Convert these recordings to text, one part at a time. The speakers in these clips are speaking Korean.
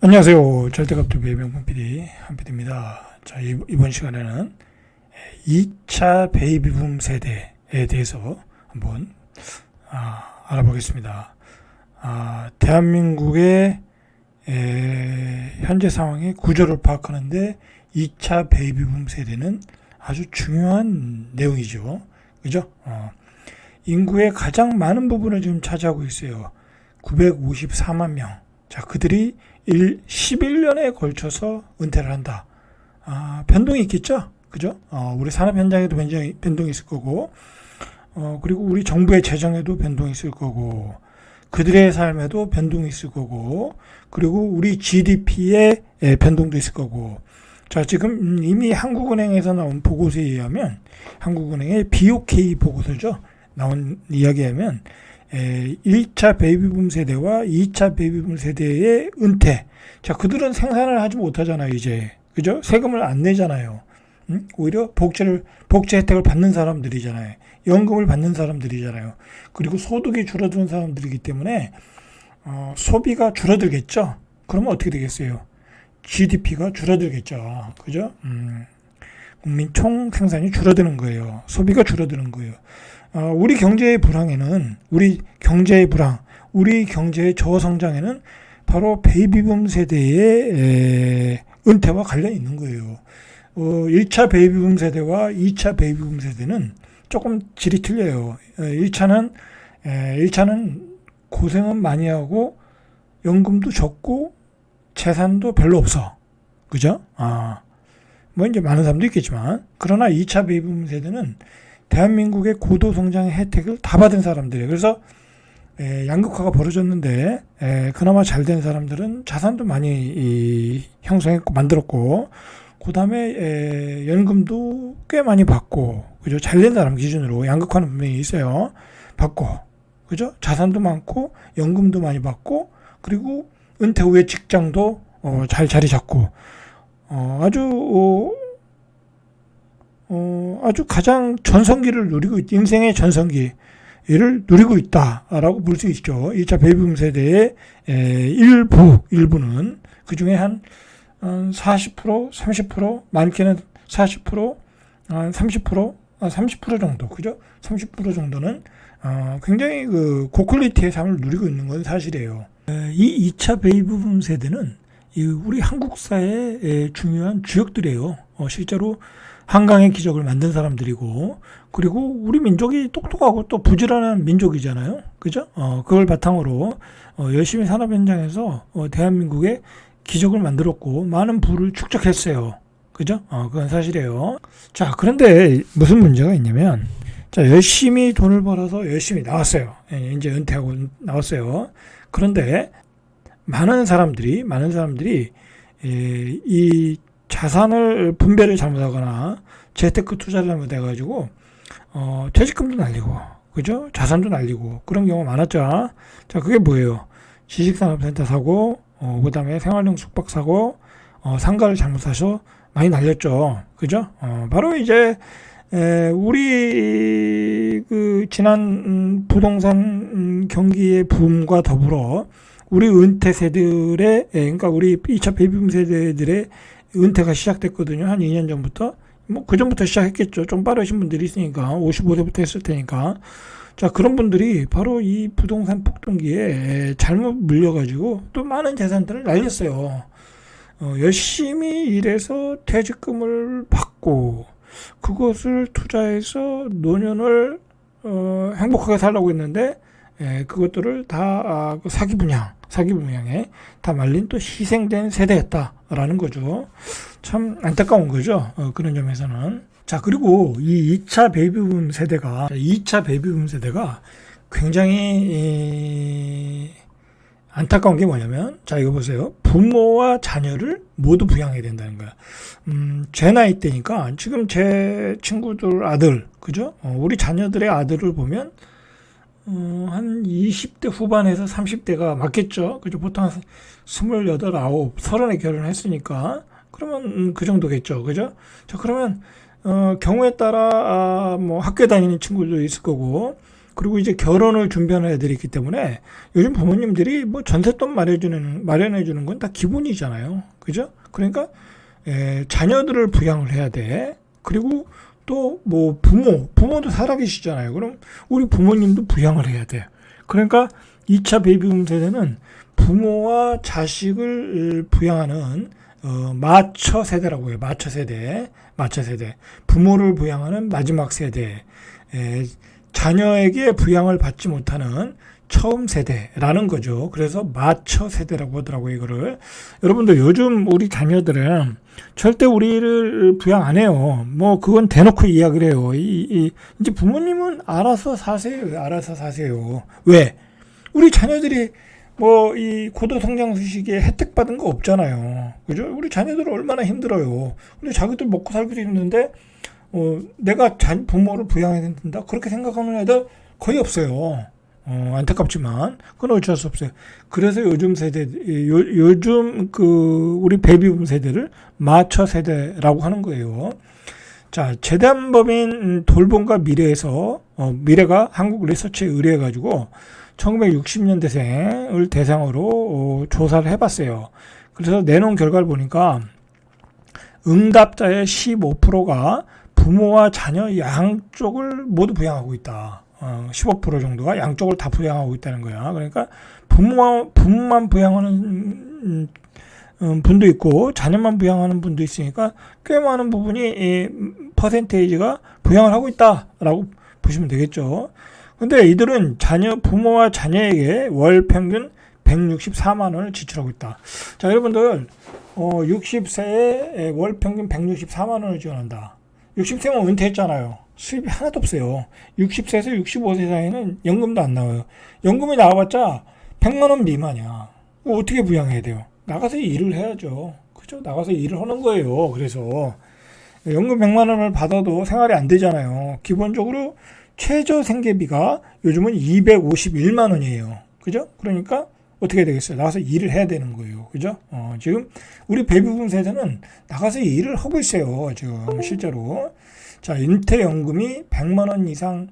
안녕하세요. 절대값TV의 명품 PD 한PD입니다. 자, 이번 시간에는 2차 베이비붐 세대에 대해서 한번 알아보겠습니다. 대한민국의 현재 상황의 구조를 파악하는데 2차 베이비붐 세대는 아주 중요한 내용이죠. 그죠? 인구의 가장 많은 부분을 지금 차지하고 있어요. 954만 명. 자, 그들이 11년에 걸쳐서 은퇴를 한다. 변동이 있겠죠? 그죠? 우리 산업 현장에도 변동이 있을 거고, 그리고 우리 정부의 재정에도 변동이 있을 거고, 그들의 삶에도 변동이 있을 거고, 그리고 우리 GDP에 변동도 있을 거고. 자, 지금 이미 한국은행에서 나온 보고서에 의하면, 한국은행의 BOK 보고서죠. 나온 이야기하면, 1차 베이비붐 세대와 2차 베이비붐 세대의 은퇴. 자, 그들은 생산을 하지 못하잖아요, 이제. 그죠? 세금을 안 내잖아요. 오히려 복지 혜택을 받는 사람들이잖아요. 연금을 받는 사람들이잖아요. 그리고 소득이 줄어드는 사람들이기 때문에, 소비가 줄어들겠죠? 그러면 어떻게 되겠어요? GDP가 줄어들겠죠. 그죠? 국민 총 생산이 줄어드는 거예요. 소비가 줄어드는 거예요. 우리 경제의 불황에는, 우리 경제의 저성장에는 바로 베이비붐 세대의 은퇴와 관련이 있는 거예요. 1차 베이비붐 세대와 2차 베이비붐 세대는 조금 질이 틀려요. 1차는 고생은 많이 하고, 연금도 적고, 재산도 별로 없어. 그죠? 뭐 이제 많은 사람도 있겠지만, 그러나 2차 베이비붐 세대는 대한민국의 고도 성장의 혜택을 다 받은 사람들이에요. 그래서 양극화가 벌어졌는데, 그나마 잘 된 사람들은 자산도 많이 형성했고 만들었고, 그 다음에 연금도 꽤 많이 받고, 그죠? 잘 된 사람 기준으로 양극화는 분명히 있어요. 받고, 그죠? 자산도 많고, 연금도 많이 받고, 그리고 은퇴 후에 직장도 잘 자리 잡고, 아주 가장 전성기를 누리고 인생의 전성기를 누리고 있다라고 볼 수 있죠. 2차 베이비붐 세대의 일부는 그 중에 한 40%, 30%, 많게는 40%, 30% 정도, 그죠? 30% 정도는 굉장히 그 고퀄리티의 삶을 누리고 있는 건 사실이에요. 이 2차 베이비붐 세대는 우리 한국 사회의 중요한 주역들이에요. 실제로 한강의 기적을 만든 사람들이고, 그리고 우리 민족이 똑똑하고 또 부지런한 민족이잖아요. 그죠? 그걸 바탕으로 열심히 산업 현장에서 대한민국의 기적을 만들었고 많은 부를 축적했어요. 그죠? 그건 사실이에요. 자, 그런데 무슨 문제가 있냐면, 자, 열심히 돈을 벌어서 열심히 나왔어요. 이제 은퇴하고 나왔어요. 그런데 많은 사람들이 이 자산을 분배를 잘못하거나 재테크 투자를 잘못해가지고 퇴직금도 날리고, 그죠? 자산도 날리고 그런 경우가 많았죠. 자, 그게 뭐예요? 지식산업센터 사고, 그 다음에 생활용 숙박 사고, 상가를 잘못 사서 많이 날렸죠. 그죠? 바로 이제 우리 그 지난 부동산 경기의 붐과 더불어 우리 은퇴 세대들의, 그러니까 우리 2차 베이비붐 세대들의 은퇴가 시작됐거든요. 한 2년 전부터. 뭐, 그 전부터 시작했겠죠. 좀 빠르신 분들이 있으니까. 55세부터 했을 테니까. 자, 그런 분들이 바로 이 부동산 폭등기에 잘못 물려가지고 또 많은 재산들을 날렸어요. 열심히 일해서 퇴직금을 받고, 그것을 투자해서 노년을, 행복하게 살라고 했는데, 그것들을 다 사기 분양에 다 말린 또 희생된 세대였다라는 거죠. 참 안타까운 거죠. 그런 점에서는. 자, 그리고 이 2차 베이비붐 세대가 굉장히 안타까운 게 뭐냐면, 자, 이거 보세요. 부모와 자녀를 모두 부양해야 된다는 거야. 제 나이 때니까 지금 제 친구들 아들, 그죠? 우리 자녀들의 아들을 보면 한 20대 후반에서 30대가 맞겠죠. 그죠? 보통 한 28, 9, 30에 결혼했으니까. 그러면 그 정도겠죠. 그죠? 자, 그러면 경우에 따라 뭐 학교 다니는 친구도 있을 거고, 그리고 이제 결혼을 준비하는 애들이 있기 때문에 요즘 부모님들이 뭐 전세돈 마련해 주는 건 다 기본이잖아요. 그죠? 그러니까 자녀들을 부양을 해야 돼. 그리고 또 뭐 부모도 살아계시잖아요. 그럼 우리 부모님도 부양을 해야 돼. 그러니까 2차 베이비붐 세대는 부모와 자식을 부양하는 마처 세대라고 해요. 마처 세대. 부모를 부양하는 마지막 세대. 자녀에게 부양을 받지 못하는 처음 세대라는 거죠. 그래서 마처 세대라고 하더라고요, 이거를. 여러분들 요즘 우리 자녀들은 절대 우리를 부양 안 해요. 뭐 그건 대놓고 이야기를 해요. 이제 부모님은 알아서 사세요. 왜? 우리 자녀들이 뭐 이 고도 성장 수식에 혜택 받은 거 없잖아요. 그죠? 우리 자녀들은 얼마나 힘들어요. 근데 자기들 먹고 살기도 힘든데 내가 부모를 부양해야 된다 그렇게 생각하는 애들 거의 없어요. 안타깝지만 그건 어쩔 수 없어요. 그래서 요즘 우리 베이비붐 세대를 마처 세대라고 하는 거예요. 자, 재단법인 돌봄과 미래가 한국 리서치에 의뢰해가지고 1960년대생을 대상으로 조사를 해봤어요. 그래서 내놓은 결과를 보니까 응답자의 15%가 부모와 자녀 양쪽을 모두 부양하고 있다. 15% 정도가 양쪽을 다 부양하고 있다는 거야. 그러니까 부모만 부양하는 분도 있고 자녀만 부양하는 분도 있으니까 꽤 많은 부분이 퍼센테이지가 부양을 하고 있다라고 보시면 되겠죠. 근데 이들은 부모와 자녀에게 월 평균 164만 원을 지출하고 있다. 자, 여러분들 60세에 월 평균 164만 원을 지원한다. 60세면 은퇴했잖아요. 수입이 하나도 없어요. 60세에서 65세 사이는 연금도 안 나와요. 연금이 나와봤자 100만 원 미만이야. 어떻게 부양해야 돼요? 나가서 일을 해야죠. 그죠? 나가서 일을 하는 거예요. 그래서 연금 100만 원을 받아도 생활이 안 되잖아요. 기본적으로 최저 생계비가 요즘은 251만 원이에요. 그죠? 그러니까 어떻게 되겠어요? 나가서 일을 해야 되는 거예요. 그죠? 지금 우리 베이비붐 세대는 나가서 일을 하고 있어요. 지금 실제로. 자, 은퇴연금이 100만 원 이상인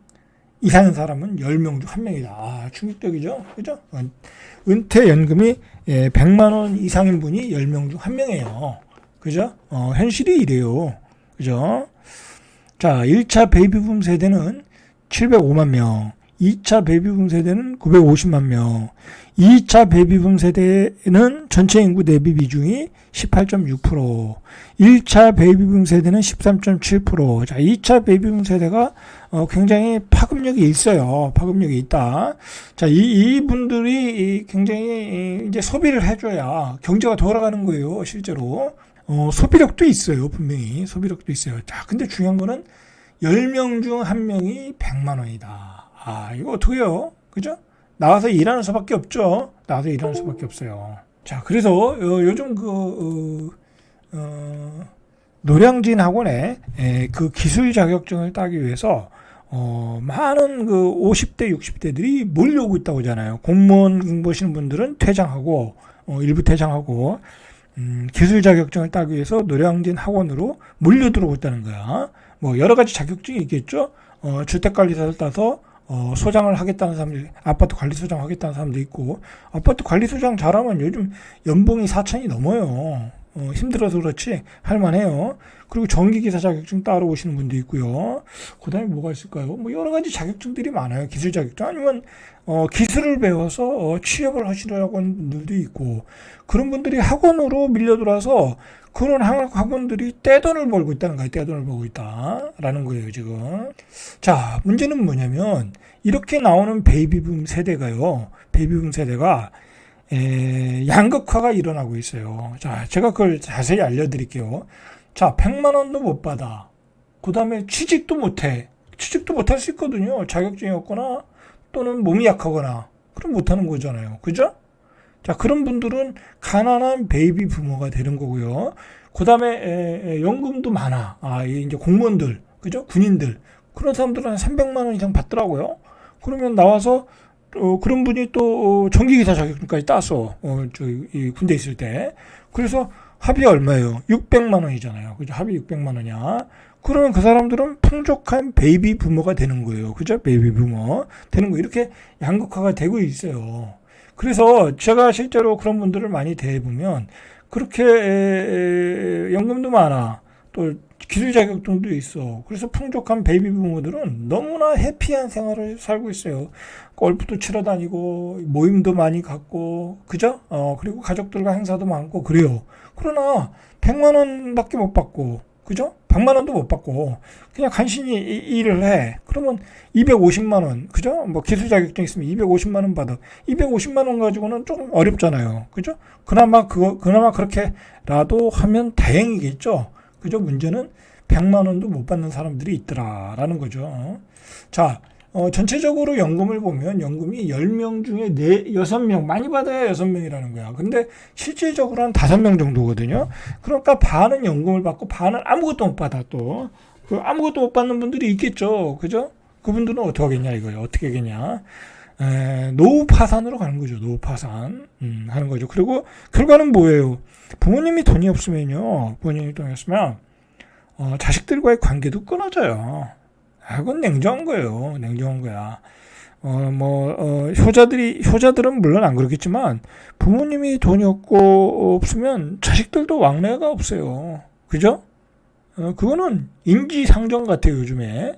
사람은 10명 중 1명이다. 아, 충격적이죠? 그죠? 은퇴연금이 100만 원 이상인 분이 10명 중 1명이에요. 그죠? 현실이 이래요. 그죠? 자, 1차 베이비붐 세대는 705만 명, 2차 베이비붐 세대는 950만 명, 2차 베이비붐 세대는 전체 인구 대비 비중이 18.6%, 1차 베이비붐 세대는 13.7%. 자, 2차 베이비붐 세대가 굉장히 파급력이 있어요. 파급력이 있다. 자, 이분들이 굉장히 이제 소비를 해줘야 경제가 돌아가는 거예요. 실제로. 소비력도 있어요. 분명히. 소비력도 있어요. 자, 근데 중요한 거는 10명 중 1명이 100만 원이다. 아, 이거 어떡해요? 그죠? 나가서 일하는 수밖에 없죠. 나가서 일하는 수밖에 없어요. 자, 그래서 요즘 노량진 학원에 그 기술 자격증을 따기 위해서 많은 50대, 60대들이 몰려오고 있다고 하잖아요. 공무원 공부하시는 분들은 퇴장하고 일부 퇴장하고 기술 자격증을 따기 위해서 노량진 학원으로 몰려 들어오고 있다는 거야. 뭐 여러 가지 자격증이 있겠죠. 주택관리사를 따서 소장을 하겠다는 사람들, 아파트 관리소장 하겠다는 사람도 있고, 아파트 관리소장 잘하면 요즘 연봉이 4천이 넘어요. 힘들어서 그렇지 할만해요. 그리고 전기기사 자격증 따러 오시는 분도 있고요. 그 다음에 뭐가 있을까요? 뭐 여러 가지 자격증들이 많아요. 기술 자격증 아니면 기술을 배워서 취업을 하시려고 하는 분들도 있고, 그런 분들이 학원으로 밀려들어서 그런 학원들이 떼돈을 벌고 있다는 거예요. 떼돈을 벌고 있다라는 거예요, 지금. 자, 문제는 뭐냐면 이렇게 나오는 베이비붐 세대가 양극화가 일어나고 있어요. 자, 제가 그걸 자세히 알려드릴게요. 자, 100만 원도 못 받아. 그 다음에 취직도 못해. 취직도 못할 수 있거든요. 자격증이 없거나 또는 몸이 약하거나. 그럼 못하는 거잖아요. 그죠? 자, 그런 분들은 가난한 베이비 부모가 되는 거고요. 그 다음에 연금도 많아. 이제 공무원들, 그죠? 군인들. 그런 사람들은 한 300만 원 이상 받더라고요. 그러면 나와서 그런 분이 또 전기기사 자격증까지 땄어. 이 군대 있을 때. 그래서 합이 얼마예요? 600만 원이잖아요. 그죠? 합이 600만 원이야. 그러면 그 사람들은 풍족한 베이비 부모가 되는 거예요. 그죠? 베이비 부모 되는 거. 이렇게 양극화가 되고 있어요. 그래서 제가 실제로 그런 분들을 많이 대해보면 그렇게 연금도 많아. 또 기술 자격증도 있어. 그래서 풍족한 베이비 부모들은 너무나 해피한 생활을 살고 있어요. 골프도 치러 다니고 모임도 많이 갖고 그죠? 그리고 가족들과 행사도 많고 그래요. 그러나 100만 원밖에 못 받고 그죠? 100만 원도 못 받고 그냥 간신히 일을 해. 그러면 250만 원 그죠? 뭐 기술 자격증 있으면 250만 원 받아. 250만 원 가지고는 조금 어렵잖아요. 그죠? 그나마 그렇게라도 하면 다행이겠죠. 그죠? 문제는 100만 원도 못 받는 사람들이 있더라라는 거죠. 자, 전체적으로 연금을 보면 연금이 10명 중에 6명, 많이 받아야 6명이라는 거야. 근데 실질적으로 한 5명 정도거든요. 그러니까 반은 연금을 받고 반은 아무것도 못 받아 또. 그 아무것도 못 받는 분들이 있겠죠. 그죠? 그분들은 어떻게 하겠냐 이거예요. 어떻게 하겠냐. 노후 파산으로 가는 거죠. 노후 파산 하는 거죠. 그리고 결과는 뭐예요? 부모님이 돈이 없으면 자식들과의 관계도 끊어져요. 그건 냉정한 거예요. 냉정한 거야. 효자들은 물론 안 그렇겠지만 부모님이 돈이 없으면 자식들도 왕래가 없어요. 그죠? 그거는 인지상정 같아요, 요즘에.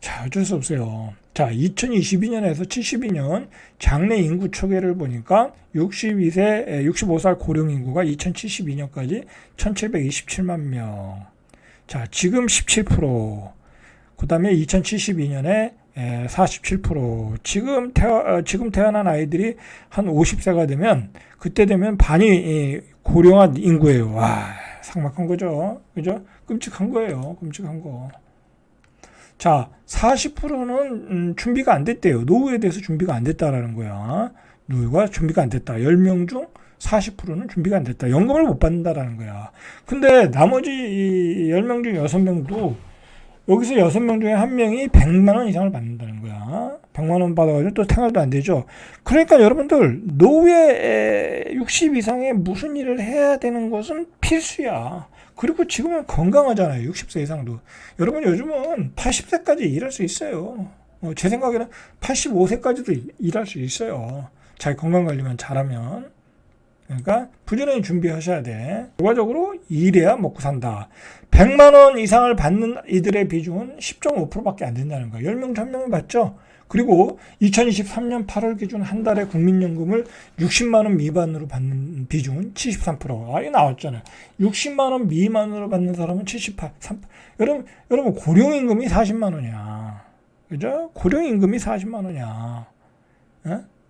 자, 어쩔 수 없어요. 자, 2022년에서 72년 장래 인구 추계를 보니까 65살 고령 인구가 2072년까지 1727만 명. 자, 지금 17%. 그 다음에 2072년에 47%. 지금 태어난 아이들이 한 50세가 되면, 그때 되면 반이 고령화 인구예요. 와, 삭막한 거죠. 그죠? 끔찍한 거예요. 끔찍한 거. 자, 40%는 준비가 안 됐대요. 노후에 대해서 준비가 안 됐다라는 거야. 노후가 준비가 안 됐다. 10명 중 40%는 준비가 안 됐다. 연금을 못 받는다라는 거야. 근데 나머지 10명 중 6명도 여기서 6명 중에 1명이 100만 원 이상을 받는다는 거야. 100만 원 받아가지고 또 생활도 안 되죠. 그러니까 여러분들 노후에 60 이상에 무슨 일을 해야 되는 것은 필수야. 그리고 지금은 건강하잖아요. 60세 이상도. 여러분 요즘은 80세까지 일할 수 있어요. 제 생각에는 85세까지도 일할 수 있어요. 자기 건강관리만 잘하면. 그러니까 부지런히 준비하셔야 돼. 결과적으로 일해야 먹고 산다. 100만 원 이상을 받는 이들의 비중은 10.5%밖에 안 된다는 거예요. 10명 중 1명은 받죠. 그리고 2023년 8월 기준 한 달에 국민연금을 60만 원 미만으로 받는 비중은 73%. 이거 나왔잖아요. 60만 원 미만으로 받는 사람은 78. 여러분 고령임금이 40만 원이야. 그죠? 고령임금이 40만 원이야.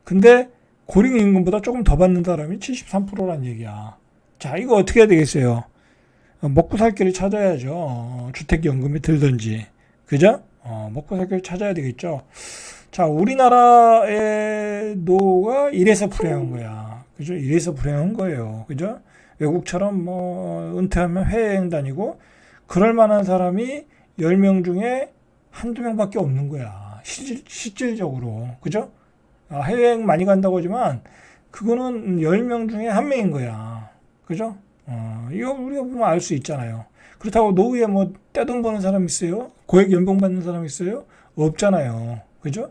근데 고령임금보다 조금 더 받는 사람이 73%란 얘기야. 자, 이거 어떻게 해야 되겠어요? 먹고 살 길을 찾아야죠. 주택연금이 들든지. 그죠? 먹고 살 길을 찾아야 되겠죠. 자, 우리나라의 노가 이래서 불행한 거야. 그죠? 이래서 불행한 거예요. 그죠? 외국처럼 은퇴하면 해외여행 다니고, 그럴 만한 사람이 10명 중에 한두 명밖에 없는 거야. 실질적으로. 그죠? 해외여행 많이 간다고 하지만, 그거는 10명 중에 1명인 거야. 그죠? 이거 우리가 보면 알 수 있잖아요. 그렇다고 노후에 떼돈 버는 사람 있어요? 고액 연봉 받는 사람 있어요? 없잖아요. 그죠?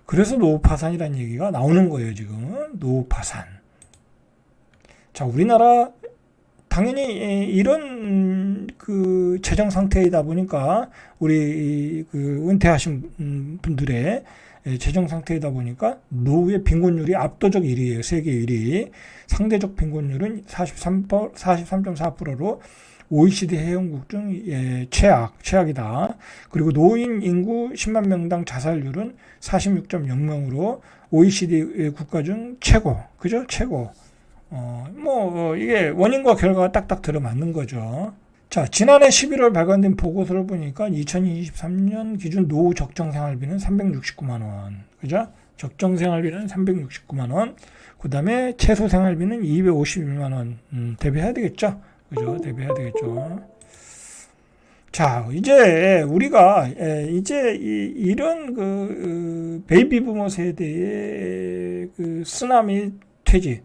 그래서 노후 파산이라는 얘기가 나오는 거예요, 지금. 노후 파산. 자, 우리나라 당연히 이런 그 재정 상태이다 보니까 우리 그 은퇴하신 분들의 재정 상태이다 보니까 노후의 빈곤율이 압도적 1위예요. 세계 1위. 상대적 빈곤율은 43.4%로 OECD 회원국 중 최악이다. 그리고 노인 인구 10만 명당 자살률은 46.0명으로 OECD 국가 중 최고. 그죠? 최고. 이게 원인과 결과가 딱딱 들어맞는 거죠. 자, 지난해 11월 발간된 보고서를 보니까 2023년 기준 노후 적정 생활비는 369만 원. 그죠? 적정 생활비는 369만 원. 그 다음에 최소 생활비는 251만 원. 대비해야 되겠죠? 그죠? 대비해야 되겠죠. 자, 이제 우리가 이런 그 베이비 부모 세대의 그 쓰나미 퇴직.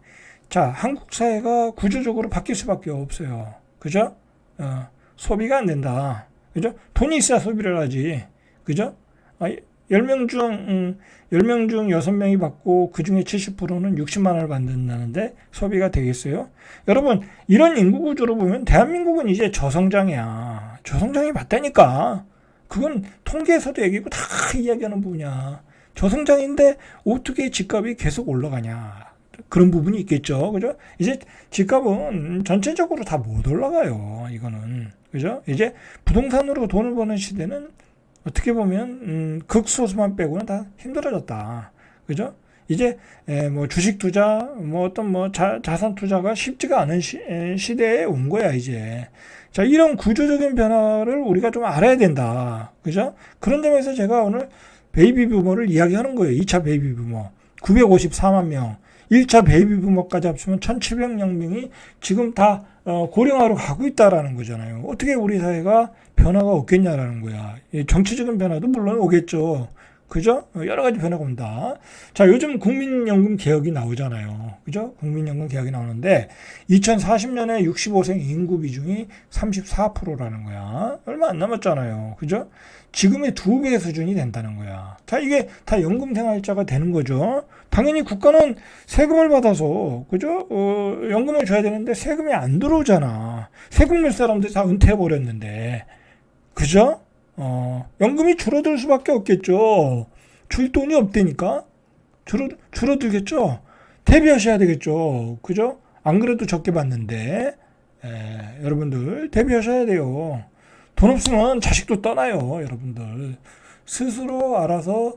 자, 한국 사회가 구조적으로 바뀔 수밖에 없어요. 그죠? 소비가 안 된다. 그죠? 돈이 있어야 소비를 하지. 그죠? 10명 중 10명 중 6명이 받고 그중에 70%는 60만 원을 받는다는데 소비가 되겠어요? 여러분, 이런 인구 구조로 보면 대한민국은 이제 저성장이야. 저성장이 맞다니까. 그건 통계에서도 얘기고 다 이야기하는 부분이야. 저성장인데 어떻게 집값이 계속 올라가냐. 그런 부분이 있겠죠. 그죠? 이제 집값은 전체적으로 다 못 올라가요. 이거는. 그죠? 이제 부동산으로 돈을 버는 시대는 어떻게 보면 극소수만 빼고는 다 힘들어졌다. 그죠? 이제 뭐 주식 투자, 뭐 어떤 뭐 자산 투자가 쉽지가 않은 시대에 온 거야, 이제. 자, 이런 구조적인 변화를 우리가 좀 알아야 된다. 그죠? 그런 점에서 제가 오늘 베이비 부머를 이야기하는 거예요. 2차 베이비 부머. 954만 명. 1차 베이비 부머까지 합치면 1700만 명이 지금 다 고령화로 가고 있다라는 거잖아요. 어떻게 우리 사회가 변화가 없겠냐라는 거야. 정치적인 변화도 물론 오겠죠. 그죠? 여러 가지 변화가 온다. 자, 요즘 국민연금 개혁이 나오잖아요. 그죠? 국민연금 개혁이 나오는데 2040년에 65세 인구 비중이 34%라는 거야. 얼마 안 남았잖아요. 그죠? 지금의 2배 수준이 된다는 거야. 자, 이게 다 연금생활자가 되는 거죠. 당연히 국가는 세금을 받아서, 그죠? 연금을 줘야 되는데 세금이 안 들어오잖아. 세금 낼 사람들이 다 은퇴해버렸는데. 그죠? 연금이 줄어들 수밖에 없겠죠. 줄 돈이 없다니까? 줄어들겠죠? 대비하셔야 되겠죠. 그죠? 안 그래도 적게 받는데, 여러분들, 대비하셔야 돼요. 돈 없으면 자식도 떠나요, 여러분들. 스스로 알아서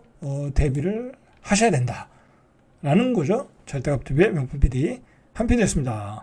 대비를 하셔야 된다. 라는 거죠. 절대값TV의 명품 PD 한PD였습니다.